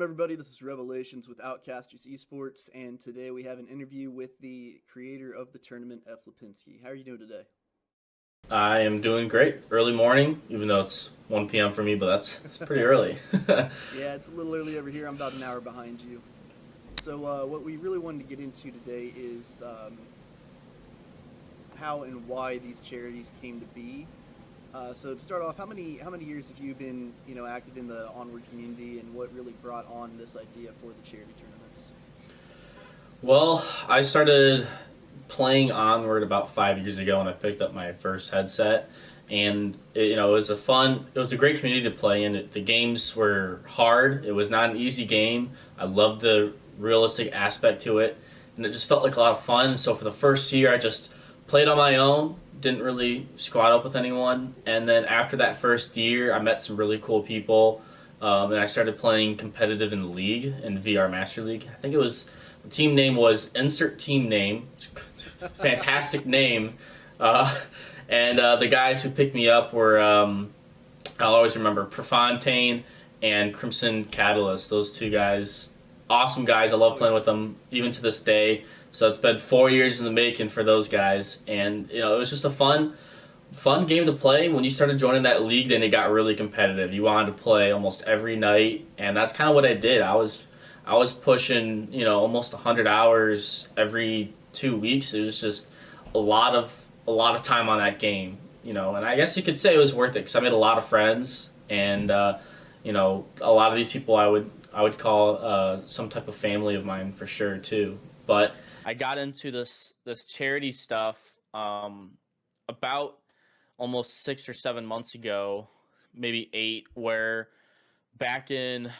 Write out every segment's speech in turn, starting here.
Welcome, everybody. This is Revelations with Outcasters Esports, and today we have an interview with the creator of the tournament, F.Lapinski. How are you doing today? I am doing great. Early morning, even though it's 1 p.m. for me, but that's pretty early. Yeah, it's a little early over here. I'm about an hour behind you. So, what we really wanted to get into today is how and why these charities came to be. So, to start off, how many years have you been active in the Onward community, and what really brought on this idea for the charity tournaments? Well, I started playing Onward about 5 years ago when I picked up my first headset, and it was it was a great community to play in. The games were hard. It was not an easy game. I loved the realistic aspect to it, and it just felt like a lot of fun. So for the first year, I just played on my own. Didn't really squad up with anyone, and then after that first year, I met some really cool people, and I started playing competitive in the league in VR Master League. I think it was the team name was insert team name. Fantastic name. Uh, and the guys who picked me up were, I'll always remember, Prefontaine and Crimson Catalyst. Those two guys, awesome guys. I love playing with them even to this day. So it's been 4 years in the making for those guys. And, it was just a fun game to play. When you started joining that league, then it got really competitive. You wanted to play almost every night. And that's kind of what I did. I was pushing, almost 100 hours every 2 weeks. It was just a lot of time on that game, and I guess you could say it was worth it because I made a lot of friends, and a lot of these people I would call some type of family of mine for sure too. But I got into this charity stuff about almost 6 or 7 months ago, maybe eight, where back in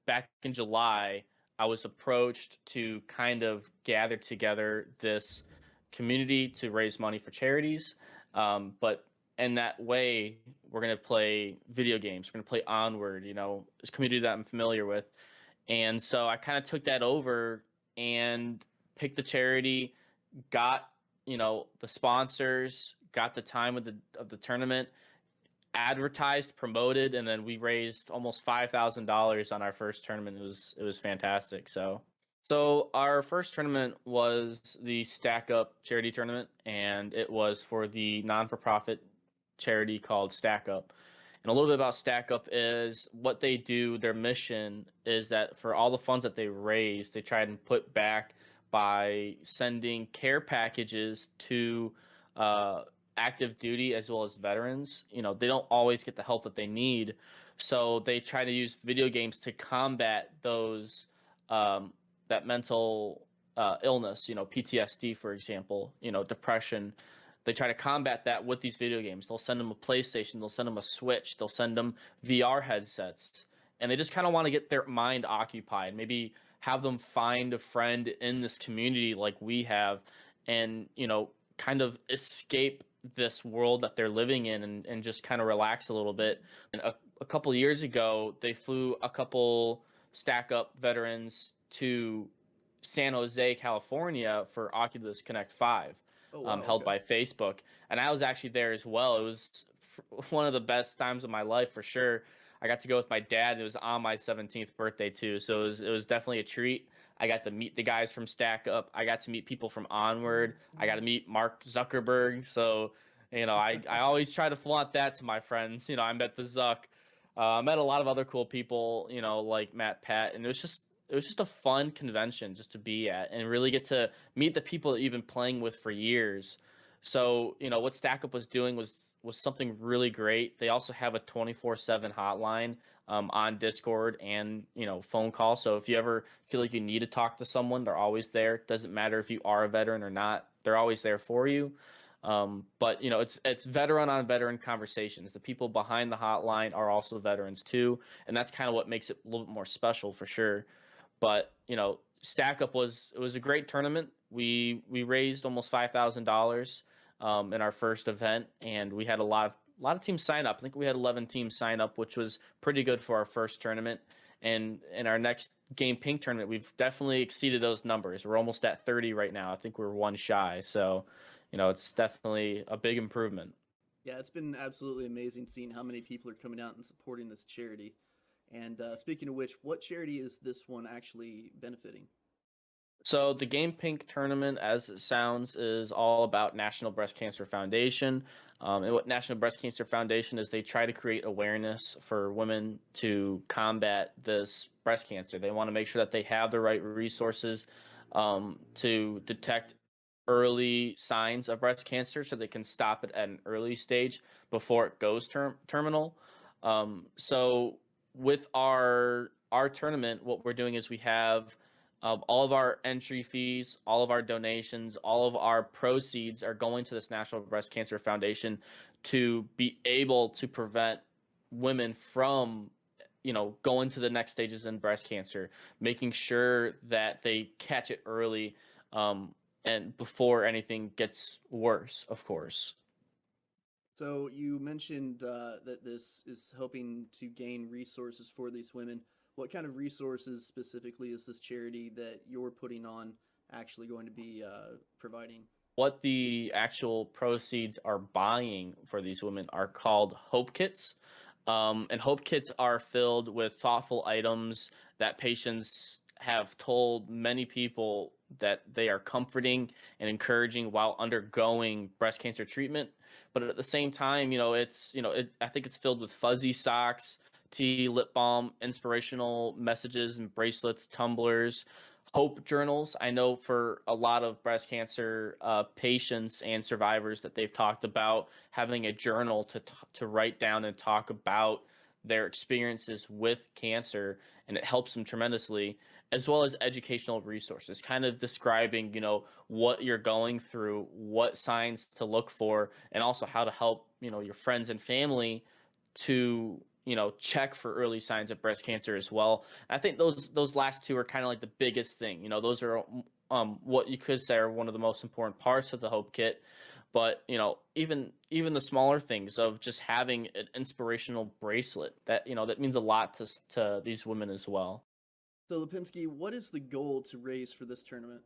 back in July, I was approached to kind of gather together this community to raise money for charities. But in that way, we're going to play video games. We're going to play Onward, this community that I'm familiar with. And so I kind of took that over and picked the charity, got, the sponsors, got the time of the tournament, advertised, promoted, and then we raised almost $5,000 on our first tournament. It was fantastic. So our first tournament was the Stack Up charity tournament, and it was for the non-for-profit charity called Stack Up. And a little bit about Stack Up is what they do. Their mission is that for all the funds that they raise, they try and put back by sending care packages to uh, active duty as well as veterans. They don't always get the help that they need, so they try to use video games to combat those that mental illness. PTSD, for example. Depression. They try to combat that with these video games. They'll send them a PlayStation. They'll send them a Switch. They'll send them VR headsets, and they just kind of want to get their mind occupied. Maybe have them find a friend in this community like we have, and kind of escape this world that they're living in, and just kind of relax a little bit. And a couple years ago, they flew a couple Stack Up veterans to San Jose, California for Oculus Connect 5, Oh wow, held okay. by Facebook. And I was actually there as well. It was one of the best times of my life for sure. I got to go with my dad. It was on my 17th birthday too, so it was definitely a treat. I got to meet the guys from Stack Up. I got to meet people from Onward. I got to meet Mark Zuckerberg. So, I always try to flaunt that to my friends. I met the Zuck. I met a lot of other cool people, like Matt Pat, and it was just a fun convention just to be at and really get to meet the people that you've been playing with for years. So, what Stack Up was doing was something really great. They also have a 24/7 hotline on Discord and phone call. So if you ever feel like you need to talk to someone, they're always there. Doesn't matter if you are a veteran or not; they're always there for you. But it's veteran on veteran conversations. The people behind the hotline are also veterans too, and that's kind of what makes it a little bit more special for sure. But Stack Up was a great tournament. We raised almost $5,000 in our first event, and we had a lot of teams sign up. I think we had 11 teams sign up, which was pretty good for our first tournament. And in our next Game Pink tournament, we've definitely exceeded those numbers. We're almost at 30 right now. I think we're one shy. So, it's definitely a big improvement. Yeah, it's been absolutely amazing seeing how many people are coming out and supporting this charity. And speaking of which, what charity is this one actually benefiting? So the Game Pink tournament, as it sounds, is all about National Breast Cancer Foundation. And what National Breast Cancer Foundation is, they try to create awareness for women to combat this breast cancer. They want to make sure that they have the right resources to detect early signs of breast cancer, so they can stop it at an early stage before it goes terminal. So with our tournament, what we're doing is we have all of our entry fees, all of our donations, all of our proceeds are going to this National Breast Cancer Foundation to be able to prevent women from, going to the next stages in breast cancer, making sure that they catch it early, and before anything gets worse, of course. So you mentioned that this is helping to gain resources for these women. What kind of resources specifically is this charity that you're putting on actually going to be providing? What the actual proceeds are buying for these women are called hope kits. And hope kits are filled with thoughtful items that patients have told many people that they are comforting and encouraging while undergoing breast cancer treatment. But at the same time, I think it's filled with fuzzy socks, tea, lip balm, inspirational messages and bracelets, tumblers, hope journals. I know for a lot of breast cancer patients and survivors that they've talked about having a journal to write down and talk about their experiences with cancer, and it helps them tremendously, as well as educational resources, kind of describing, what you're going through, what signs to look for, and also how to help, your friends and family to check for early signs of breast cancer as well. I think those last two are kind of like the biggest thing. Those are what you could say are one of the most important parts of the Hope Kit. But even the smaller things of just having an inspirational bracelet, that means a lot to these women as well. So Lipinski, what is the goal to raise for this tournament?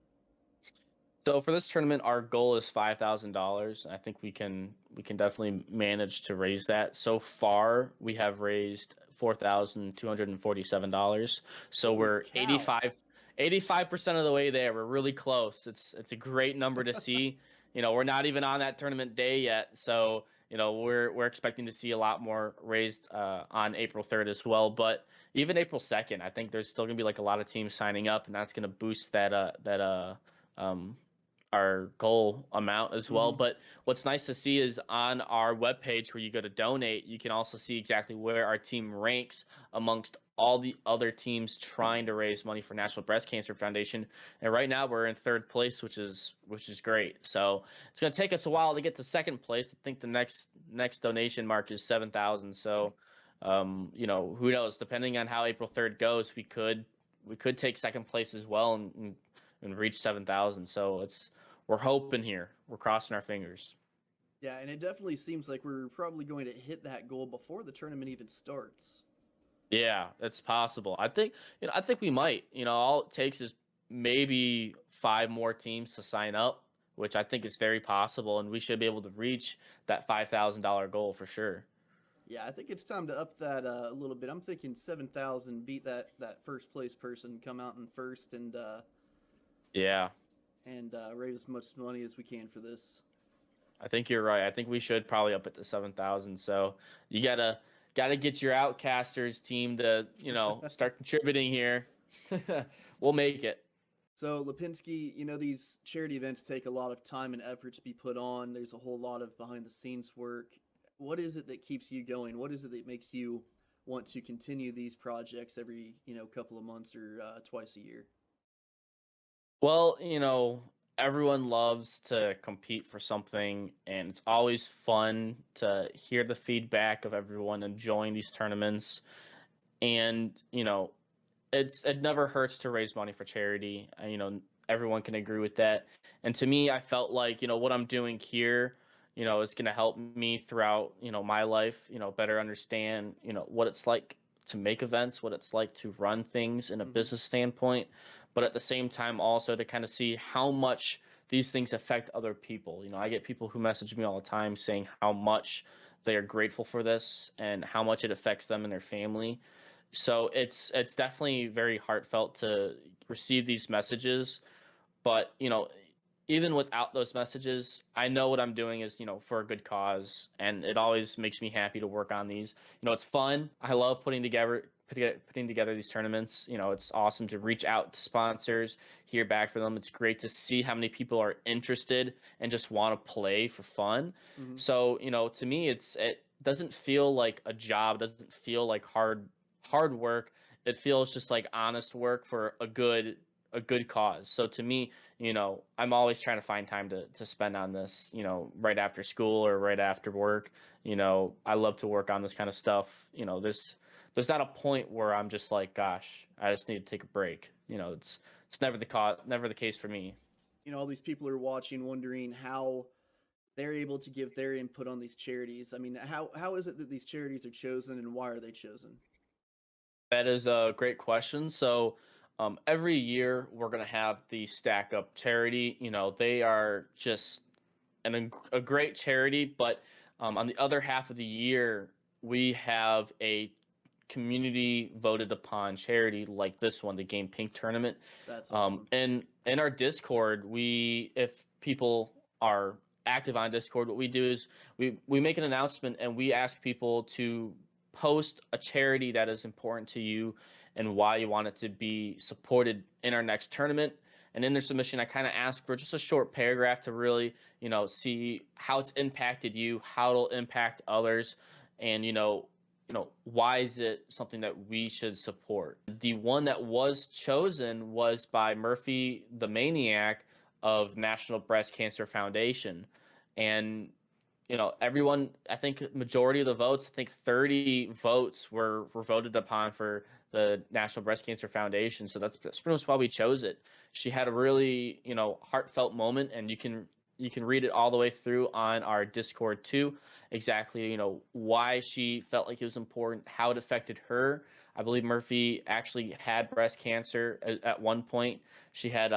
So for this tournament, our goal is $5,000. I think we can definitely manage to raise that. So far, we have raised $4,247. So Holy we're cow! 85% of the way there. We're really close. It's a great number to see. We're not even on that tournament day yet. So we're expecting to see a lot more raised on April 3rd as well. But even April 2nd, I think there's still gonna be like a lot of teams signing up, and that's gonna boost um our goal amount as well. Hmm. But what's nice to see is on our webpage where you go to donate, you can also see exactly where our team ranks amongst all the other teams trying to raise money for National Breast Cancer Foundation. And right now we're in third place, which is great. So it's going to take us a while to get to second place. I think the next donation mark is 7,000. So who knows? Depending on how April 3rd goes, we could take second place as well and reach 7,000. So we're hoping here. We're crossing our fingers. Yeah, and it definitely seems like we're probably going to hit that goal before the tournament even starts. Yeah, it's possible. I think we might. All it takes is maybe five more teams to sign up, which I think is very possible, and we should be able to reach that $5,000 goal for sure. Yeah, I think it's time to up that a little bit. I'm thinking 7,000, beat that first place person, come out in first, Yeah, and raise as much money as we can for this. I think you're right. I think we should probably up it to 7,000. So you gotta get your Outcasters team to start contributing here. We'll make it. So Lipinski, these charity events take a lot of time and effort to be put on. There's a whole lot of behind the scenes work. What is it that keeps you going? What is it that makes you want to continue these projects every couple of months or twice a year? Well, everyone loves to compete for something, and it's always fun to hear the feedback of everyone enjoying these tournaments. And, it never hurts to raise money for charity. Everyone can agree with that. And to me, I felt like, what I'm doing here, is going to help me throughout, my life, better understand, what it's like to make events, what it's like to run things in a Hmm. business standpoint, but at the same time also to kind of see how much these things affect other people. I get people who message me all the time saying how much they are grateful for this and how much it affects them and their family. So it's definitely very heartfelt to receive these messages, but even without those messages, I know what I'm doing is, for a good cause, and it always makes me happy to work on these. It's fun. I love putting together these tournaments. It's awesome to reach out to sponsors, hear back from them. It's great to see how many people are interested and just want to play for fun. Hmm. So, to me, it doesn't feel like a job, doesn't feel like hard work. It feels just like honest work for a good cause. So to me, I'm always trying to find time to spend on this, right after school or right after work. I love to work on this kind of stuff. There's not a point where I'm just like, gosh, I just need to take a break. It's never the case for me. All these people are watching, wondering how they're able to give their input on these charities. I mean, how is it that these charities are chosen, and why are they chosen? That is a great question. So, every year we're gonna have the Stack Up charity. They are just a great charity, but on the other half of the year, we have a community voted upon charity like this one, the Game Pink tournament. That's awesome. And in our Discord, if people are active on Discord, what we do is we make an announcement and we ask people to post a charity that is important to you and why you want it to be supported in our next tournament. And in their submission, I kind of ask for just a short paragraph to really, see how it's impacted you, how it'll impact others, and why is it something that we should support. The one that was chosen was by Murphy the Maniac of National Breast Cancer Foundation. And everyone, I think majority of the votes, I think 30 votes were voted upon for the National Breast Cancer Foundation. So that's pretty much why we chose it. She had a really, heartfelt moment, and you can read it all the way through on our Discord too. Exactly, why she felt like it was important, how it affected her. I believe Murphy actually had breast cancer at one point. She had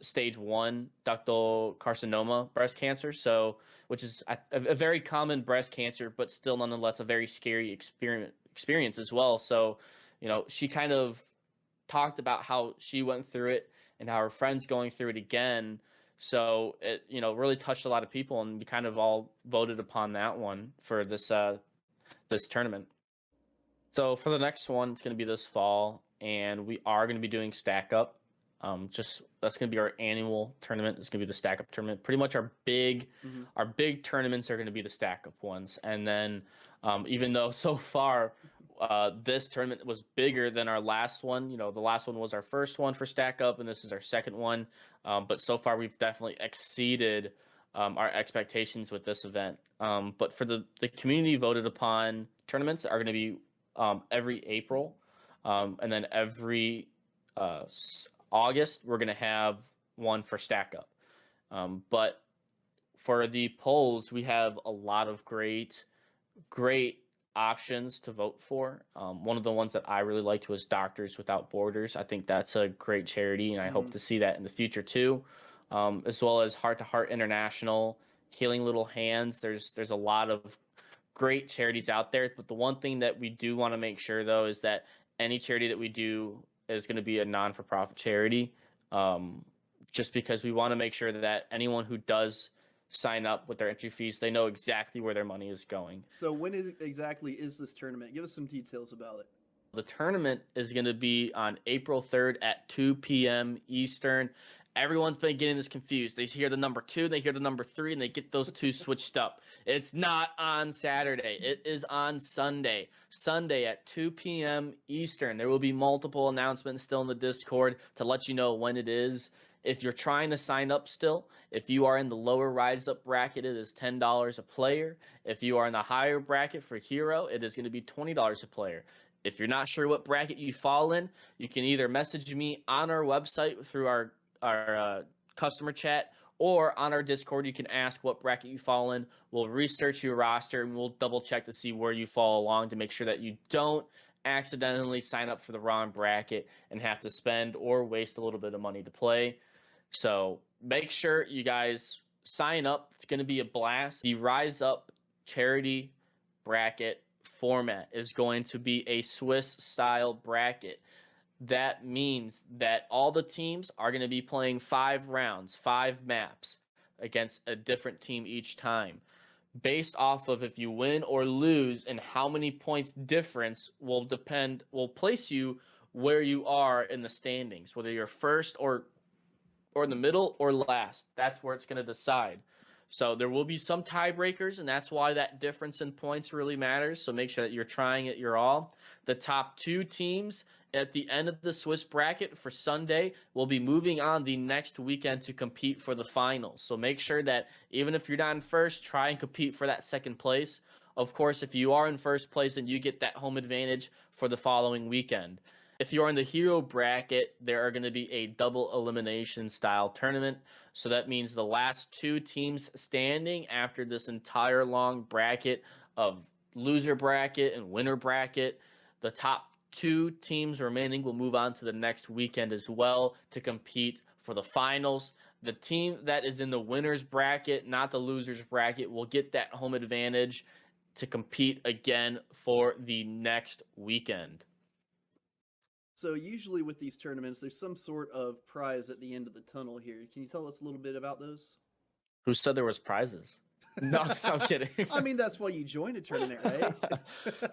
stage 1 ductal carcinoma breast cancer. So which is a very common breast cancer, but still nonetheless a very scary experience as well. So, she kind of talked about how she went through it and how her friends going through it again. So it really touched a lot of people, and we kind of all voted upon that one for this tournament. So for the next one, it's going to be this fall, and we are going to be doing Stack Up. Just that's going to be our annual tournament. It's going to be the Stack Up tournament. Pretty much Hmm. our big tournaments are going to be the Stack Up ones. And then, even though so far this tournament was bigger than our last one, the last one was our first one for Stack Up, and this is our second one. But so far, we've definitely exceeded our expectations with this event. But for the community voted upon tournaments are going to be every April, and then every August we're gonna have one for Stack Up. But for the polls, we have a lot of great options to vote for. One of the ones that I really liked was Doctors Without Borders. I think that's a great charity, and I hope Hmm. to see that in the future too, as well as Heart to Heart International, Healing Little Hands. There's a lot of great charities out there, but the one thing that we do want to make sure though is that any charity that we do is going to be a non-for-profit charity, um, just because we want to make sure that anyone who does sign up with their entry fees, they know exactly where their money is going. So exactly is this tournament? Give us some details about it. The tournament is going to be on April 3rd at 2 p.m. Eastern. Everyone's been getting this confused. They hear the number 2, they hear the number 3, and they get those two switched up. It's not on Saturday. It is on Sunday. Sunday at 2 p.m. Eastern. There will be multiple announcements still in the Discord to let you know when it is. If you're trying to sign up still, if you are in the lower Rise Up bracket, it is $10 a player. If you are in the higher bracket for Hero, it is going to be $20 a player. If you're not sure what bracket you fall in, you can either message me on our website through our customer chat, or on our Discord. You can ask what bracket you fall in. We'll research your roster and we'll double check to see where you fall along to make sure that you don't accidentally sign up for the wrong bracket and have to spend or waste a little bit of money to play. So make sure you guys sign up. It's going to be a blast. The Rise Up charity bracket format is going to be a Swiss style bracket. That means that all the teams are going to be playing 5 rounds, 5 maps against a different team each time. Based off of if you win or lose and how many points difference will place you where you are in the standings, whether you're first or in the middle or last. That's where it's going to decide. So there will be some tiebreakers, and that's why that difference in points really matters. So make sure that you're trying it your all. The top 2 teams at the end of the Swiss bracket for Sunday will be moving on the next weekend to compete for the finals. So make sure that even if you're not in first, try and compete for that second place. Of course, if you are in first place, then you get that home advantage for the following weekend. If you're in the hero bracket, there are going to be a double elimination style tournament. So that means the last 2 teams standing after this entire long bracket of loser bracket and winner bracket, the top 2 teams remaining will move on to the next weekend as well to compete for the finals. The team that is in the winners bracket, not the losers bracket, will get that home advantage to compete again for the next weekend. So usually with these tournaments, there's some sort of prize at the end of the tunnel here. Can you tell us a little bit about those? Who said there was prizes? No, I'm kidding. I mean, that's why you join a tournament, right?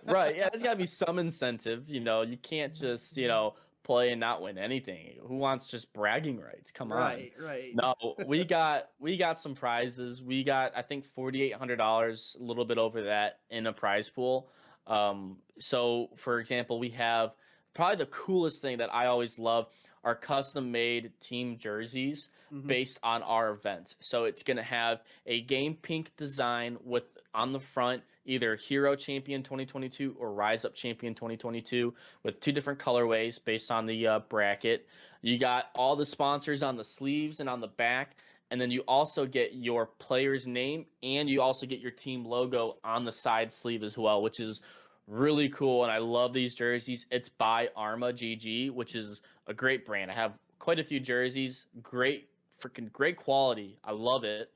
Right. Yeah, there's got to be some incentive. You can't just, play and not win anything. Who wants just bragging rights? Come on. Right, right. No, we got some prizes. We got, I think, $4,800, a little bit over that in a prize pool. So for example, we have probably the coolest thing that I always love are custom made team jerseys Hmm. based on our event. So it's going to have a game pink design with on the front either Hero Champion 2022 or Rise Up Champion 2022 with 2 different colorways based on the bracket. You got all the sponsors on the sleeves and on the back, and then you also get your player's name and you also get your team logo on the side sleeve as well, which is really cool. And I love these jerseys. It's by Arma GG, which is a great brand. I have quite a few jerseys. Freaking great quality. I love it.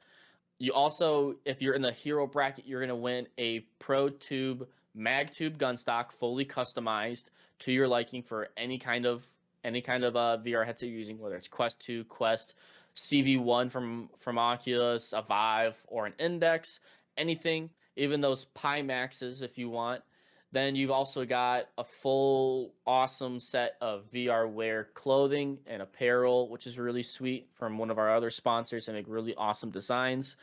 You also, if you're in the hero bracket, you're gonna win a Pro Tube Mag Tube gun stock, fully customized to your liking for any kind of VR headset you're using, whether it's Quest 2, Quest, CV1 from Oculus, a Vive, or an Index, anything, even those Pi Maxes if you want. Then you've also got a full awesome set of VR wear clothing and apparel, which is really sweet from one of our other sponsors. They make really awesome designs.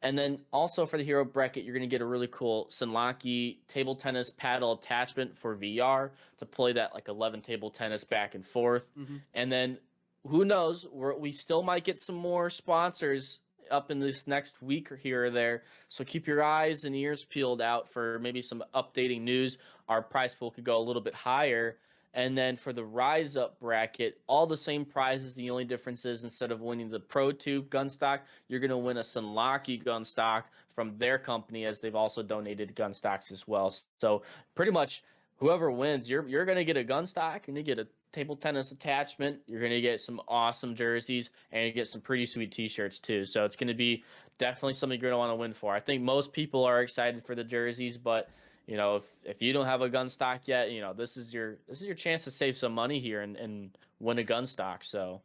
And then also for the hero bracket, you're going to get a really cool Sunlaki table tennis paddle attachment for VR to play that like 11 table tennis back and forth. Hmm. And then who knows, we still might get some more sponsors up in this next week or here or there. So keep your eyes and ears peeled out for maybe some updating news. Our prize pool could go a little bit higher. And then for the Rise Up bracket, all the same prizes. The only difference is instead of winning the Pro Tube gun stock, you're going to win a Sunlaki gun stock from their company, as they've also donated gun stocks as well. So pretty much whoever wins, you're going to get a gun stock and you get a table tennis attachment. You're going to get some awesome jerseys and you get some pretty sweet t-shirts too. So it's going to be definitely something you're going to want to win for. I think most people are excited for the jerseys, but if you don't have a gun stock yet, this is your chance to save some money here and win a gun stock. So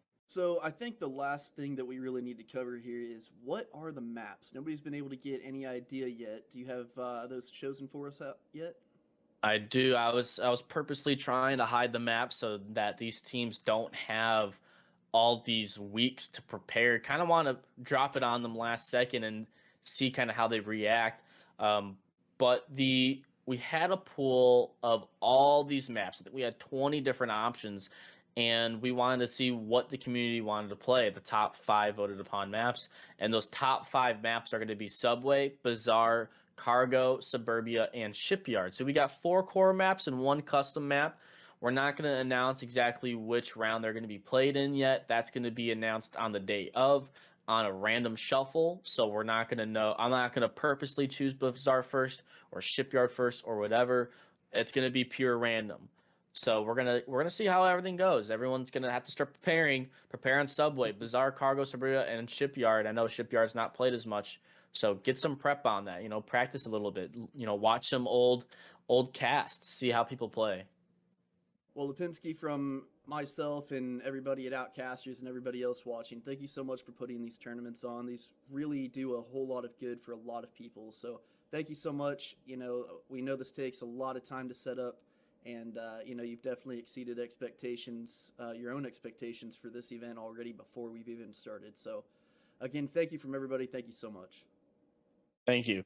I think the last thing that we really need to cover here is what are the maps? Nobody's been able to get any idea yet. Do you have those chosen for us yet? I do. I was purposely trying to hide the map so that these teams don't have all these weeks to prepare. Kind of want to drop it on them last second and see kind of how they react. But we had a pool of all these maps. I think we had 20 different options, and we wanted to see what the community wanted to play. The top 5 voted upon maps, and those top 5 maps are going to be Subway, Bazaar, Cargo, Suburbia, and Shipyard. So we got 4 core maps and 1 custom map. We're not going to announce exactly which round they're going to be played in yet. That's going to be announced on the day of on a random shuffle. So we're not going to know. I'm not going to purposely choose Bazaar first or Shipyard first or whatever. It's going to be pure random. So we're gonna see how everything goes. Everyone's gonna have to start prepare on Subway, Bazaar, Cargo, Suburbia, and Shipyard. I know Shipyard's not played as much So get some prep on that. Practice a little bit. Watch some old casts, see how people play. Well, Lipinski, from myself and everybody at Outcasters and everybody else watching, thank you so much for putting these tournaments on. These really do a whole lot of good for a lot of people. So thank you so much. We know this takes a lot of time to set up, and you've definitely exceeded expectations, your own expectations for this event already before we've even started. So again, thank you from everybody. Thank you so much. Thank you.